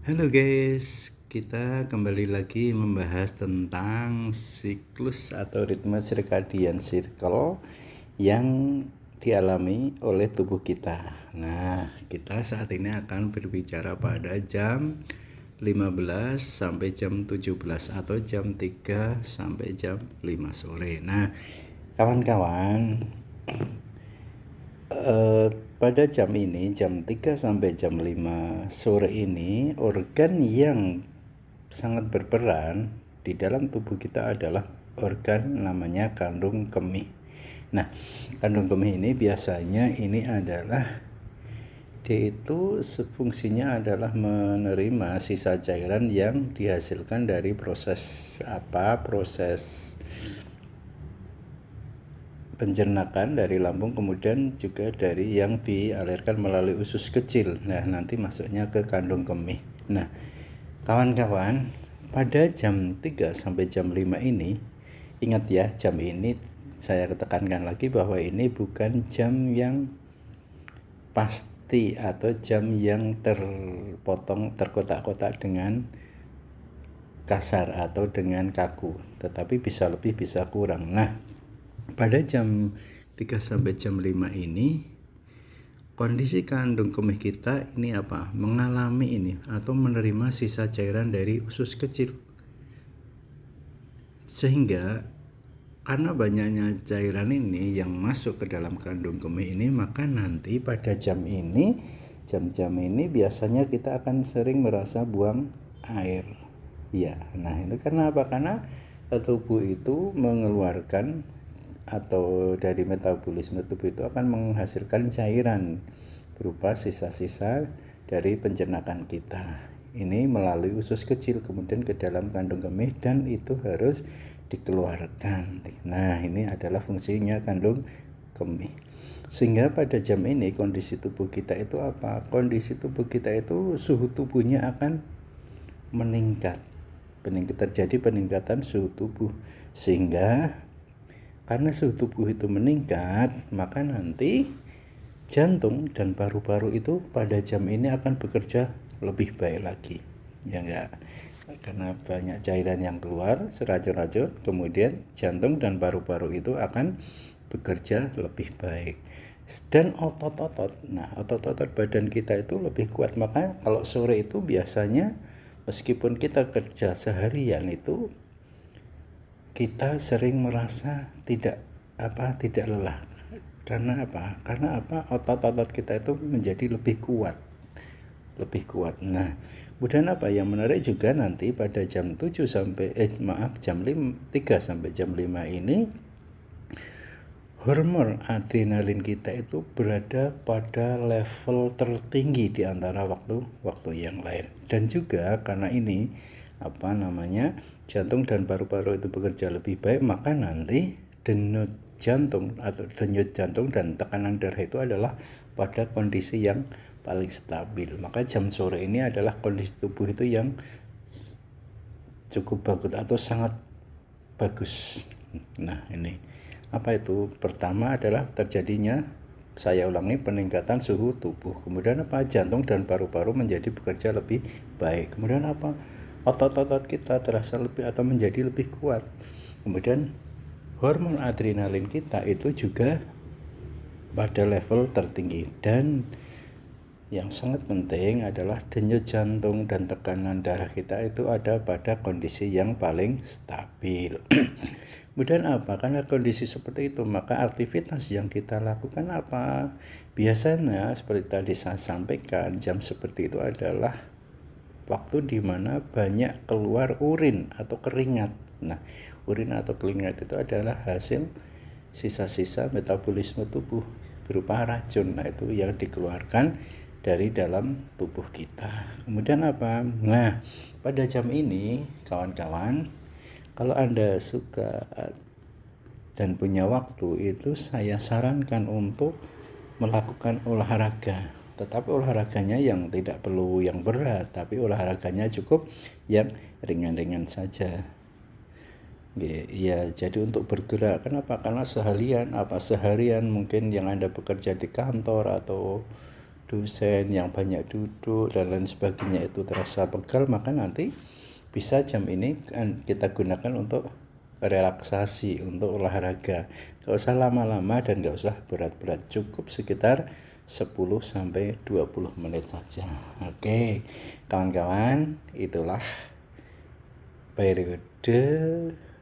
Halo guys, kita kembali lagi membahas tentang siklus atau ritme circadian cycle yang dialami oleh tubuh kita. Nah, kita saat ini akan berbicara pada jam 15 sampai jam 17 atau jam 3 sampai jam 5 sore. Nah, kawan-kawan, pada jam ini, jam 3 sampai jam 5 sore ini, organ yang sangat berperan di dalam tubuh kita adalah organ namanya kandung kemih. Nah, kandung kemih ini biasanya dia itu fungsinya adalah menerima sisa cairan yang dihasilkan dari proses pencernaan dari lambung, kemudian juga dari yang dialirkan melalui usus kecil. Nah, nanti masuknya ke kandung kemih. Nah, kawan-kawan, pada jam 3 sampai jam 5 ini, ingat ya, jam ini saya tekankan lagi bahwa ini bukan jam yang pasti atau jam yang terkotak-kotak dengan kasar atau dengan kaku, tetapi bisa lebih bisa kurang. Nah, pada jam 3 sampai jam 5 ini kondisi kandung kemih kita ini mengalami ini atau menerima sisa cairan dari usus kecil. Sehingga karena banyaknya cairan ini yang masuk ke dalam kandung kemih ini, maka nanti pada jam-jam ini biasanya kita akan sering merasa buang air. Ya, nah itu karena apa? Karena tubuh itu mengeluarkan atau dari metabolisme tubuh itu akan menghasilkan cairan berupa sisa-sisa dari pencernaan kita. Ini melalui usus kecil kemudian ke dalam kandung kemih dan itu harus dikeluarkan. Nah, ini adalah fungsinya kandung kemih. Sehingga pada jam ini kondisi tubuh kita itu apa? Kondisi tubuh kita itu suhu tubuhnya akan meningkat. Terjadi peningkatan suhu tubuh, sehingga karena suhu tubuh itu meningkat, maka nanti jantung dan paru-paru itu pada jam ini akan bekerja lebih baik lagi. Ya enggak? Karena banyak cairan yang keluar, seracun-racun, kemudian jantung dan paru-paru itu akan bekerja lebih baik. Dan otot-otot badan kita itu lebih kuat. Maka kalau sore itu biasanya meskipun kita kerja seharian itu kita sering merasa tidak lelah. Karena otot-otot kita itu menjadi lebih kuat. Nah, kemudian yang menarik juga nanti pada jam 3 sampai jam 5 ini hormon adrenalin kita itu berada pada level tertinggi di antara waktu yang lain. Dan juga karena ini jantung dan paru-paru itu bekerja lebih baik, maka nanti denyut jantung dan tekanan darah itu adalah pada kondisi yang paling stabil. Maka jam sore ini adalah kondisi tubuh itu yang cukup bagus atau sangat bagus. Nah, ini itu? Pertama adalah terjadinya, saya ulangi, peningkatan suhu tubuh. Kemudian jantung dan paru-paru menjadi bekerja lebih baik. Kemudian otot-otot kita terasa lebih atau menjadi lebih kuat. Kemudian hormon adrenalin kita itu juga pada level tertinggi. Dan yang sangat penting adalah denyut jantung dan tekanan darah kita itu ada pada kondisi yang paling stabil. Kemudian karena kondisi seperti itu, maka aktivitas yang kita lakukan biasanya seperti tadi saya sampaikan, jam seperti itu adalah waktu di mana banyak keluar urin atau keringat. Nah, urin atau keringat itu adalah hasil sisa-sisa metabolisme tubuh berupa racun. Nah, itu yang dikeluarkan dari dalam tubuh kita. Kemudian Nah, pada jam ini kawan-kawan, kalau Anda suka dan punya waktu, itu saya sarankan untuk melakukan olahraga. Tetapi olahraganya yang tidak perlu yang berat, tapi olahraganya cukup yang ringan-ringan saja. Ya, jadi untuk bergerak. Kenapa? Karena seharian mungkin yang Anda bekerja di kantor atau dosen yang banyak duduk dan lain sebagainya itu terasa pegal, maka nanti bisa jam ini kita gunakan untuk relaksasi, untuk olahraga. Gak usah lama-lama dan gak usah berat-berat, cukup sekitar 10-20 menit saja. Oke kawan-kawan, itulah periode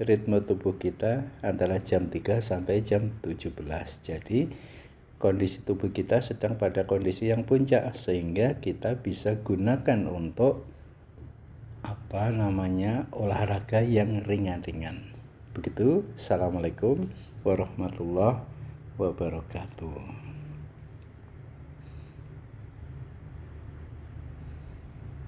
ritme tubuh kita antara jam 3 sampai jam 17. Jadi kondisi tubuh kita sedang pada kondisi yang puncak, sehingga kita bisa gunakan untuk olahraga yang ringan-ringan. Begitu. Assalamualaikum warahmatullahi wabarakatuh.